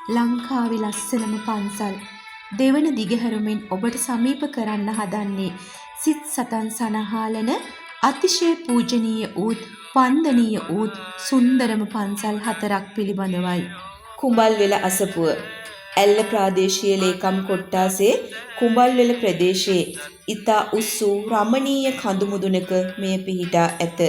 ලංකාවේ ලස්සනම පන්සල් දෙවන දිගහැරුමෙන් ඔබට සමීප කරන්න හදන්නේ සිත් සතන් සනහාලන අතිශය පූජනීය වූත් වන්දනීය වූත් සුන්දරම පන්සල් 4ක් පිළිබඳවයි. කුඹල්වෙල අසපුව ඇල්ල ප්‍රාදේශීය ලේකම් කොට්ටාසේ කුඹල්වෙල ප්‍රදේශයේ ඉතා උස්සූ රමණීය කඳු මුදුනක මෙය පිහිටා ඇත.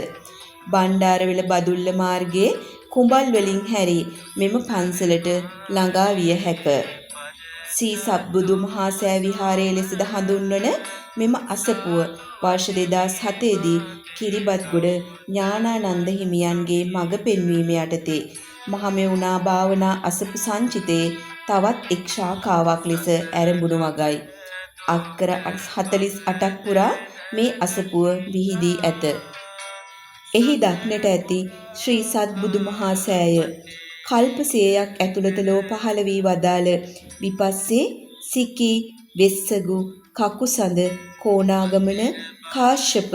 බණ්ඩාරවෙල බදුල්ල මාර්ගයේ කුඹල්වලින් හැරී මෙම පන්සලට ළඟා විය හැක. සී සත්බුදු මහා සෑ විහාරයේ ලෙසද හඳුන්වන මෙම අසපුව වර්ෂ 2007 දී කිරිබත්ගොඩ ඥානානන්ද හිමියන්ගේ මඟ පෙන්වීම යටතේ මහමෙවුනා භාවනා අසපු සංචිතයේ තවත් එක් ශාඛාවක් ලෙස ඇරඹුණු වගයි. අක්කර 48ක් පුරා මේ අසපුව විහිදී ඇත. එහි දක්නට ඇති ශ්‍රී සත්බුදු මහා සෑය කල්ප 100ක් ඇතුළත ලෝ පහළ වී වදාළ විපස්සේ සිකී වෙස්සගු කකුසඳ කෝණාගමන කාශ්‍යප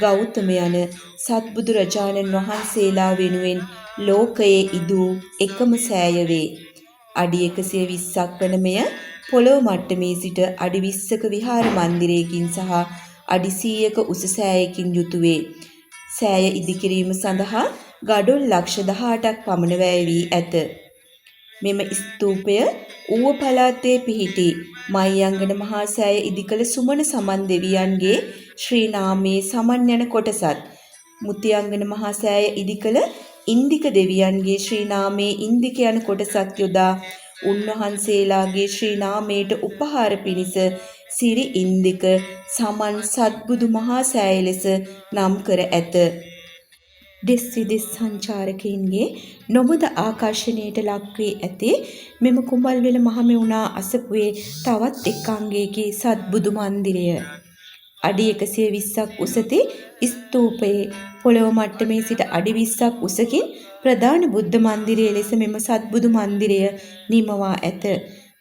ගෞතම යන සත්බුදු රජාණන් වහන්සේලා වෙනුවෙන් ලෝකයේ ඉදූ එකම සෑය වේ. අඩි 120ක් වන මෙය පොළොව මට්ටමේ සිට අඩි 20ක විහාර මන්දිරයකින් සහ අඩි 100ක උස සෑයකින් යුතු වේ. සෑය ඉදිකිරීම සඳහා ගඩොල් ලක්ෂ 18ක් පමණ වැය වී ඇත. මෙම ස්තූපය ඌව පළාතේ පිහිටි මහියංගන මහා සෑය ඉදිකළ සුමන සමන් දෙවියන්ගේ ශ්‍රී නාමයේ සමන් යන කොටසත් මුතියංගන මහා සෑය ඉදිකළ ඉන්දික දෙවියන්ගේ ශ්‍රී නාමයේ ඉන්දික යන කොටසත් යොදා උන්වහන්සේලාගේ ශ්‍රී නාමයට උපහාර පිණිස සිරි ඉන්දික සමන් සත්බුදු මහා සෑය ලෙස නම් කර ඇත. දෙස් විදෙස් සංචාරකයින්ගේ නොමුද ආකර්ෂණයට ලක් වී ඇති මෙම කුඹල්වෙල මහමෙවුනා අසපුවේ තවත් එක් අංගයකි සත්බුදු මන්දිරය. අඩි 120ක් උසති ස්තූපයේ පොළොව මට්ටමේ සිට අඩි 20ක් උසකින් ප්‍රධාන බුද්ධ මන්දිරය ලෙස මෙම සත්බුදු මන්දිරය නිමවා ඇත.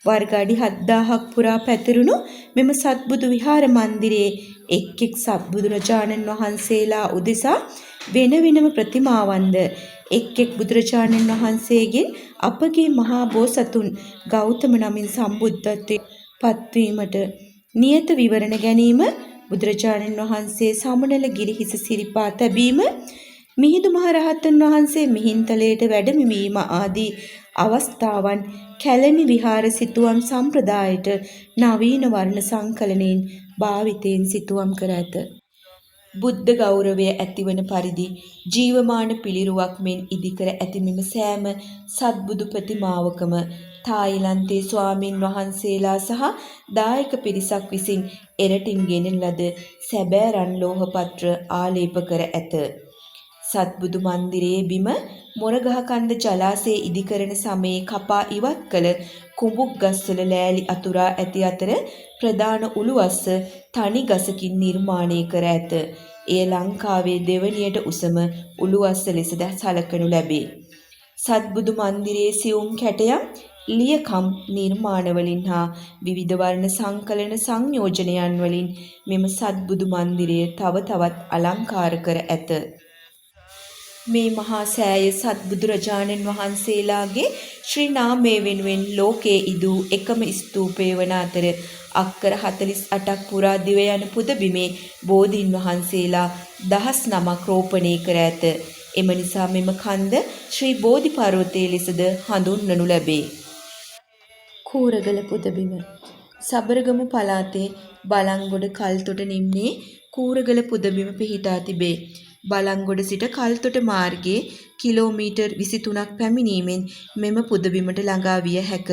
වර්ග අඩි 7000ක් පුරා පැතිරුණු මෙම සත්බුදු විහාර මන්දිරයේ එක් එක් සත්බුදු රජාණන් වහන්සේලා උදෙසා වෙන වෙනම ප්‍රතිමාවන්ද එක් එක් බුදුරජාණන් වහන්සේගෙන් අපගේ මහා බෝසතුන් ගෞතම නමින් සම්බුද්ධත්වයට පත්වීමට නියත විවරණ ගැනීම බුදුරජාණන් වහන්සේ සමනල ගිරිහිස සිරිපා තැබීම මිහිඳු මහරහතන් වහන්සේ මිහින්තලයට වැඩමවීම ආදී අවස්ථාවන් කැලණි විහාර සිතුවම් සම්ප්‍රදායට නවීන වර්ණ සංකලනයෙන් භාවිතයෙන් සිතුවම් කර ඇත. බුද්ධ ගෞරවය ඇතිවන පරිදි ජීවමාන පිළිරුවක් මෙන් ඉදිකර ඇති මෙම සෑම සත්බුදු ප්‍රතිමාවකම තායිලන්තයේ ස්වාමින් වහන්සේලා සහ දායක පිරිසක් විසින් එරටින් ගෙනෙන ලද සැබෑ රන් ලෝහ පත්‍ර ආලේප කර ඇත. සත්බුදු මන්දිරයේ බිම මොරගහකන්ද ජලාශයේ ඉදිකරන සමයේ කපා ඉවත් කළ කුඹුක් ගස්වල ලෑලි අතුරා ඇති අතර ප්‍රධාන උළුවස්ස තනි ගසකින් නිර්මාණය කර ඇත. එය ලංකාවේ දෙවනියට උසම උළුවස්ස ලෙසද සැලකනු ලැබේ. සත්බුදු මන්දිරයේ සියුම් කැටයම් ලියකම් නිර්මාණවලින් හා විවිධ වර්ණ සංකලන සංයෝජනයන් වලින් මෙම සත්බුදු මන්දිරය තව තවත් අලංකාර කර ඇත. මේ මහා සෑය සත්බුදුරජාණන් වහන්සේලාගේ ශ්‍රී නාමයේ වෙනුවෙන් ලෝකයේ ඉදූ එකම ස්තූපය වන අතර අක්කර 48ක් පුරා දිව යන පුදබිමේ බෝධීන් වහන්සේලා 19ක් රෝපණය කර ඇත. එම නිසා මෙම කන්ද ශ්‍රී බෝධි පර්වතයේ ලෙසද හඳුන්වනු ලැබේ. කූරගල පුදබිම සබරගමු පළාතේ බලංගොඩ කල්තොට නිම්නයේ කූරගල පුදබිම පිහිටා තිබේ. බලංගොඩ සිට කල්තොට මාර්ගයේ කිලෝමීටර් 23ක් පැමිණීමෙන් මෙම පුදබිමට ළඟා විය හැක.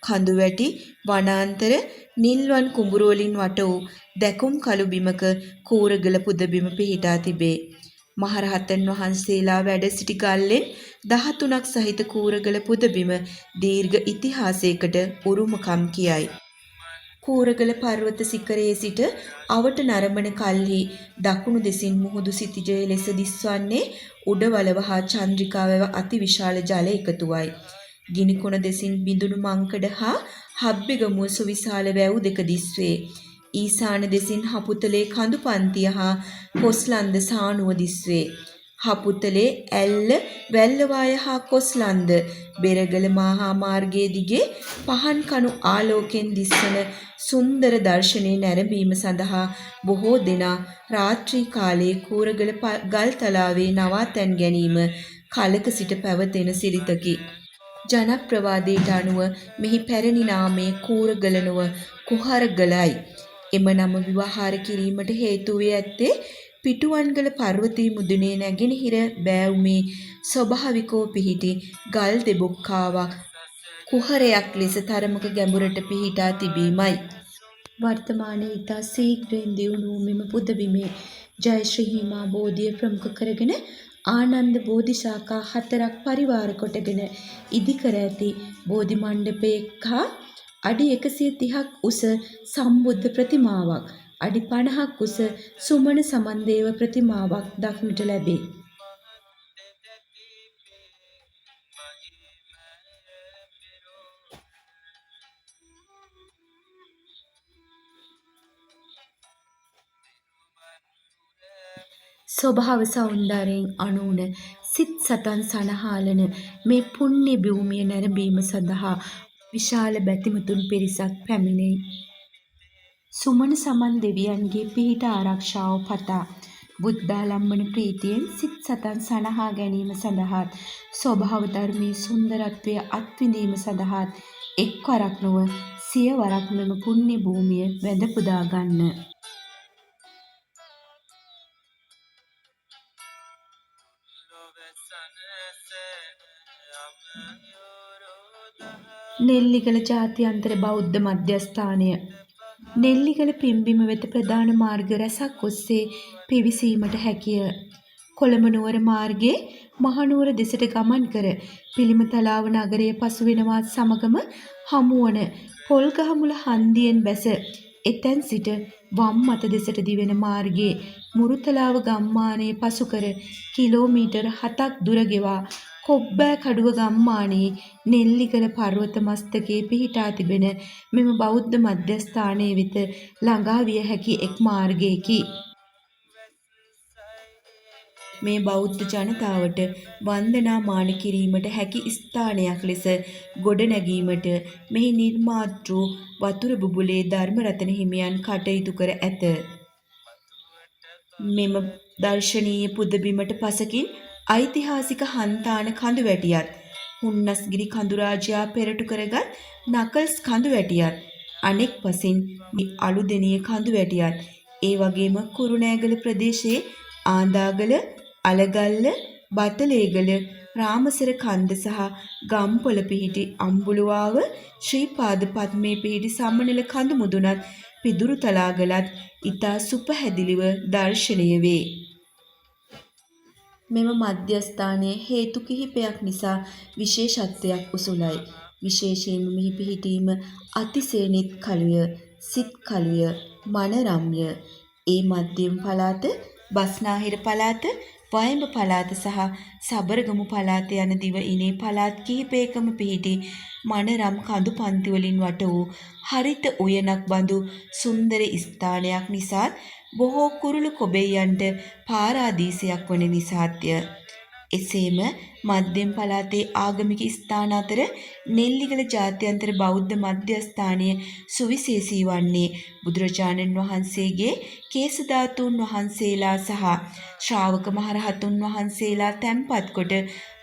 කඳු වැටි වනාන්තර නිල්වන් කුඹුරු වලින් වට වූ දැකුම් කළු බිමක කූරගල පුදබිම පිහිටා තිබේ. මහරහතන් වහන්සේලා වැඩ සිටි ගල්ලෙන් 13ක් සහිත කූරගල පුදබිම දීර්ඝ ඉතිහාසයකට උරුමකම් කියයි. කූරගල පර්වත සිකරයේ සිට අවට නරඹන කල්හි දකුණු දෙසින් මුහුදු සිතිජය ලෙස දිස්වන්නේ උඩවලව හා චන්ද්‍රිකා වැව අතිවිශාල ජල එකතුවයි. ගිනිකොන දෙසින් බිඳුණු මංකඩ හා හබ්බෙගමුව සුවිශාල වැව් දෙක දිස්වේ. ඊසාන දෙසින් හපුතලේ කඳු පන්තිය හා කොස්ලන්ද සානුව දිස්වේ. හපුතලේ ඇල්ල වැල්ලවාය හා කොස්ලන්ද බෙරගල මහා මාර්ගයේ දිගේ පහන් කණු ආලෝකයෙන් දිස්වන සුන්දර දර්ශනයේ නැරඹීම සඳහා බොහෝ දෙනා රාත්‍රී කාලයේ කූරගල ගල්තලාවේ නවාතැන් ගැනීම කලක සිට පැවතෙන සිරිතකි. ජනප්‍රවාදයට අනුව මෙහි පැරණි නාමය කූරගල නොව කුහරගලයි. එම නම විවහාර කිරීමට හේතු වී ඇත්තේ පිටුවන්ගල පර්වතීය මුදුනේ නැගෙනහිර බෑවුමේ ස්වභාවිකව පිහිටි ගල් දෙබොක්කාවක් කුහරයක් ලෙස තරමක ගැඹුරට පිහිටා තිබීමයි. වර්තමානයේ ඉතා ශීඝ්‍රයෙන් දියුණු වූ මෙම පුදබිමේ ජයශ්‍රී හිමා බෝධිය ප්‍රමුඛ කරගෙන ආනන්ද බෝධිශාඛා 4ක් පරිවාර කොටගෙන ඉදිකර ඇති බෝධි මණ්ඩපයක හා අඩි 130ක් උස සම්බුද්ධ ප්‍රතිමාවක් අඩි 50ක් උස සුමන සමන්දේව ප්‍රතිමාවක් දක්නට ලැබේ. ස්වභාව සෞන්දර්යයෙන් අනූන සිත් සතන් සනහාලන මේ පුණ්‍ය භූමිය නැරඹීම සඳහා විශාල බැතිමතුන් පිරිසක් පැමිණෙයි. සුමන සමන් දෙවියන්ගේ පිහිට ආරක්ෂාව පතා බුද්ධාලම්බන ප්‍රීතියෙන් සිත් සතන් සනහා ගැනීම සඳහාත් ස්වභාව ධර්මයේ සුන්දරත්වය අත්විඳීම සඳහාත් එක්වරක් නොව සිය වරක් මෙම පුණ්‍ය භූමිය වැඳ පුදා ගන්න. නෙල්ලිගල ජාත්‍යන්තර බෞද්ධ මධ්‍යස්ථානය නෙල්ලිගල පිම්බිම වෙත ප්‍රධාන මාර්ග රැසක් ඔස්සේ පිවිසීමට හැකිය. කොළඹ නුවර මාර්ගයේ මහනුවර දෙසට ගමන් කර පිළිමතලාව නගරය පසුවෙනවත් සමගම හමුවන පොල්ගහමුල හන්දියෙන් බැස එතැන් සිට වම් අත දෙසට දිවෙන මාර්ගයේ මුරුතලාව ගම්මානය පසු කර කිලෝමීටර් 7ක් දුර ගෙවා කොබ්බෑ කඩුව ගම්මානයේ නෙල්ලිගල පර්වත මස්තකයේ පිහිටා තිබෙන මෙම බෞද්ධ මධ්‍යස්ථානයේ වෙත ළඟා විය හැකි එක් මාර්ගයකි. මේ බෞද්ධ ජනතාවට වන්දනාමාන කිරීමට හැකි ස්ථානයක් ලෙස ගොඩනැගීමට මෙහි නිර්මාතෘ වතුර බුබුලේ ධර්මරතන හිමියන් කටයුතු කර ඇත. මෙම දර්ශනීය පුදබිමට පසකින් ඓතිහාසික හන්තාන කඳුවැටියත් හුන්නස්ගිරි කඳුරාජයා පෙරටු කරගත් නකල්ස් කඳුවැටියත් අනෙක් පසින් අලුදෙණිය කඳුවැටියත් ඒ වගේම කුරුණෑගල ප්‍රදේශයේ ආන්දාගල අලගල්ල බතලේගල රාමසර කන්ද සහ ගම්පොළ පිහිටි අම්බුලුවාව ශ්‍රීපාද පද්මේ පිහිටි සමනල කඳු මුදුනත් පිදුරු තලාගලත් ඉතා සුපහැදිලිව දර්ශනය වේ. මෙම මධ්‍යස්ථානයේ හේතු කිහිපයක් නිසා විශේෂත්වයක් උසුලයි. විශේෂයෙන්ම මෙහි පිහිටීම අතිශය නිත්කලුය, සිත්කලුය, මනරම්ය. ඒ මධ්‍යම පළාත, බස්නාහිර පළාත, වයඹ පළාත සහ සබරගමු පළාත යන දිව ඉනේ පළාත් කිහිපයකම පිහිටි මනරම් කඳු පන්ති වලින් වට වූ හරිත උයනක් බඳු සුන්දර ස්ථානයක් නිසාත් බොහෝ කුරුළු කොබෙයන්ට පාරාදීසයක් වන නිසාත්ය. එසේම මධ්‍යම පළාතේ ආගමික ස්ථාන අතර නෙල්ලිගල ජාත්‍යන්තර බෞද්ධ මධ්‍යස්ථානය සුවිශේෂී වන්නේ බුදුරජාණන් වහන්සේගේ කේසධාතුන් වහන්සේලා සහ ශ්‍රාවක මහරහතුන් වහන්සේලා තැන්පත් කොට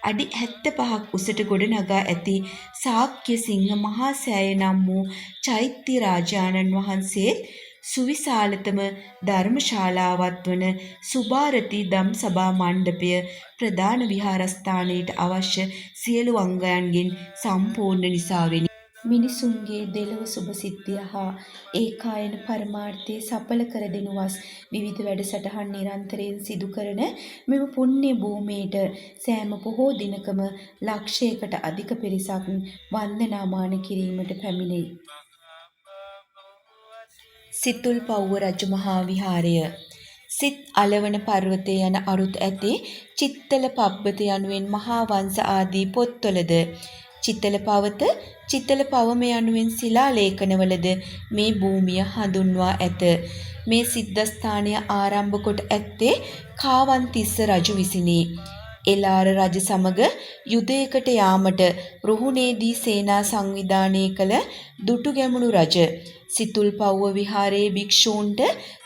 අඩි 75ක් උසට ගොඩනගා ඇති ශාක්‍ය සිංහ මහා සෑය නම් වූ චෛත්‍ය රාජානන් වහන්සේ සුවිශාලතම ධර්මශාලාවත් වන සුභාරති දම්සභා මණ්ඩපය ප්‍රධාන විහාරස්ථානයට අවශ්‍ය සියලු අංගයන්ගෙන් සම්පූර්ණ නිසාවෙනි. මිනිසුන්ගේ දෙලොව සුභ සිද්ධිය හා ඒකායන පරමාර්ථය සඵල කර දෙනුවස් විවිධ වැඩසටහන් නිරන්තරයෙන් සිදු කරන මෙම පුණ්‍ය භූමියට සෑම පොහෝ දිනකම ලක්ෂයකට අධික පිරිසක් වන්දනාමාන කිරීමට පැමිණෙයි. සිතුල්පව්ව රජමහා විහාරය සිත් අලවන පර්වතය යන අරුත් ඇති චිත්තල පබ්බත යනුවෙන් මහා වංශ ආදී පොත්වලද චිත්තල පවත චිත්තල පවම යනුවෙන් ශිලා ලේඛනවලද මේ භූමිය හඳුන්වා ඇත. මේ සිද්ධස්ථානය ආරම්භ කොට ඇත්තේ කාවන්තිස්ස රජු විසිනි. එළාර රජ සමග යුදයකට යාමට රුහුණේදී සේනා සංවිධානය කළ දුටුගැමුණු රජ සිතුල්පව්ව විහාරයේ භික්ෂූන්ට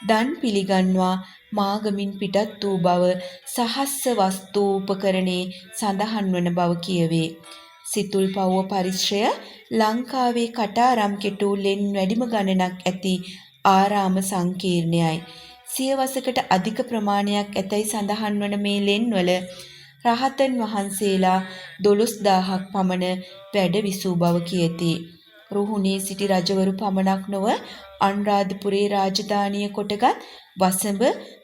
දන් පිළිගන්වා මාගමින් පිටත් වූ බව සහස්ස වස්තූපකරණේ සඳහන් වන බව කියවේ. සිතුල්පව්ව පරිශ්‍රය ලංකාවේ කටාරම් කෙටු ලෙන් වැඩිම ගණනක් ඇති ආරාම සංකීර්ණයයි. සියවසකට අධික ප්‍රමාණයක් ඇතැයි සඳහන් වන මේ ලෙන්වල රහතන් වහන්සේලා 12000ක් පමණ වැඩ විසූ බව කියති. රුහුණේ සිටි රජවරු පමණක් නොව අනුරාධපුරේ රාජධානිය කොටගත් වසඹ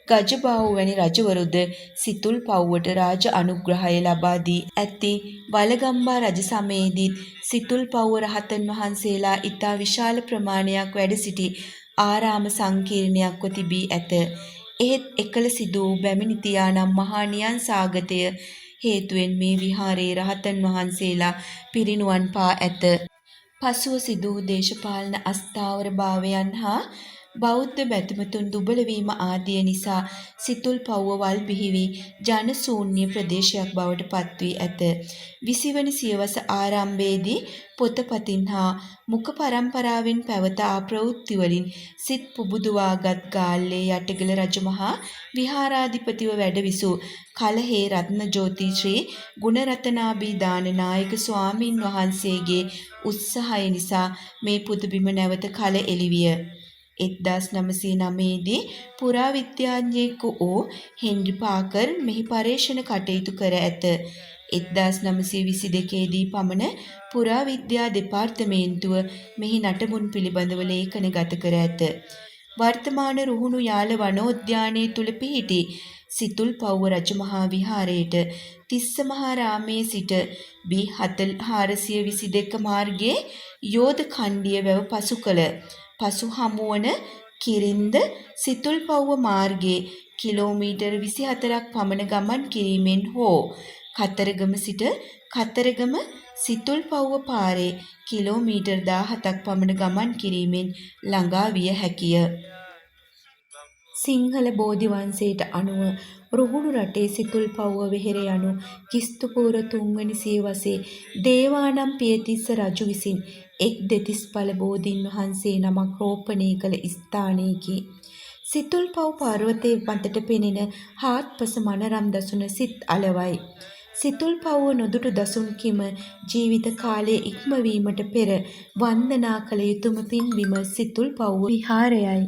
ගජබාහු වැනි රජවරුද සිතුල්පව්වට රාජ අනුග්‍රහය ලබා දී ඇති. වලගම්බා රජ සමයේදීත් සිතුල්පව්ව රහතන් වහන්සේලා ඉතා විශාල ප්‍රමාණයක් වැඩ සිටි ආරාම සංකීර්ණයක්ව තිබී ඇත. එහෙත් එකල සිදු වූ බැමිණිතියා නම් මහා නියං සාගතය හේතුවෙන් මේ විහාරයේ රහතන් වහන්සේලා පිරිනුවන් පා ඇත. පසුව සිදු වූ දේශපාලන අස්ථාවර භාවයන් හා බෞද්ධ බැතිමතුන් දුබල වීම ආදිය නිසා සිතුල්පව්ව වල් බිහි වී ජනශූන්‍ය ප්‍රදේශයක් බවට පත් වී ඇත. 20 වන සියවස ආරම්භයේදී පොතපතින් හා මුඛ පරම්පරාවෙන් පැවත ආ ප්‍රවෘත්ති වලින් සිත් පුබුදුවාගත් ගාල්ලේ යටගල රජමහා විහාරාධිපතිව වැඩ විසූ කලහේ රත්නජෝති ශ්‍රී ගුණරතනාභී දානනායක ස්වාමින් වහන්සේගේ උත්සාහය නිසා මේ පුදබිම නැවත කල එළිවිය. 1909 දී පුරාවිද්‍යාඥයෙකු වූ හෙන්රි පාකර් මෙහි පර්යේෂණ කටයුතු කර ඇත. 1922 දී පමණ පුරාවිද්‍යා දෙපාර්තමේන්තුව මෙහි නටබුන් පිළිබඳව ලේඛනගත කර ඇත. වර්තමාන රුහුණු යාල වනෝද්‍යානයේ තුල පිහිටි සිතුල්පව්ව රජමහා විහාරයට තිස්සමහාරාමයේ සිට B422 මාර්ගයේ යෝධ ඛණ්ඩීය වැව පසු කළ පසු හමුවන කිරින්ද සිතුල්පව්ව මාර්ගයේ කිලෝමීටර් 24ක් පමණ ගමන් කිරීමෙන් හෝ කතරගම සිට කතරගම සිතුල්පව්ව පාරේ කිලෝමීටර් 17ක් පමණ ගමන් කිරීමෙන් ළඟා විය හැකිය. සිංහල බෝධි වංශයට අනුව රුහුණු රටේ සිතුල්පව්ව වෙහෙර යනු කිස්තුපූර්ව 3 වැනි සියවසේ දේවානම් පියතිස්ස රජු විසින් එක් දෙතිස්ඵල බෝධීන් වහන්සේ නමක් රෝපණය කළ ස්ථානයකි. සිතුල්පව් පර්වතයේ මතට පෙනෙන හාත්පස මනරම් දසුන සිත් අලවයි. සිතුල්පව්ව නොදුටු දසුන් කිම ජීවිත කාලයේ ඉක්මවීමට පෙර වන්දනා කළ යුතුම පින්බිම සිතුල්පව්ව විහාරයයි.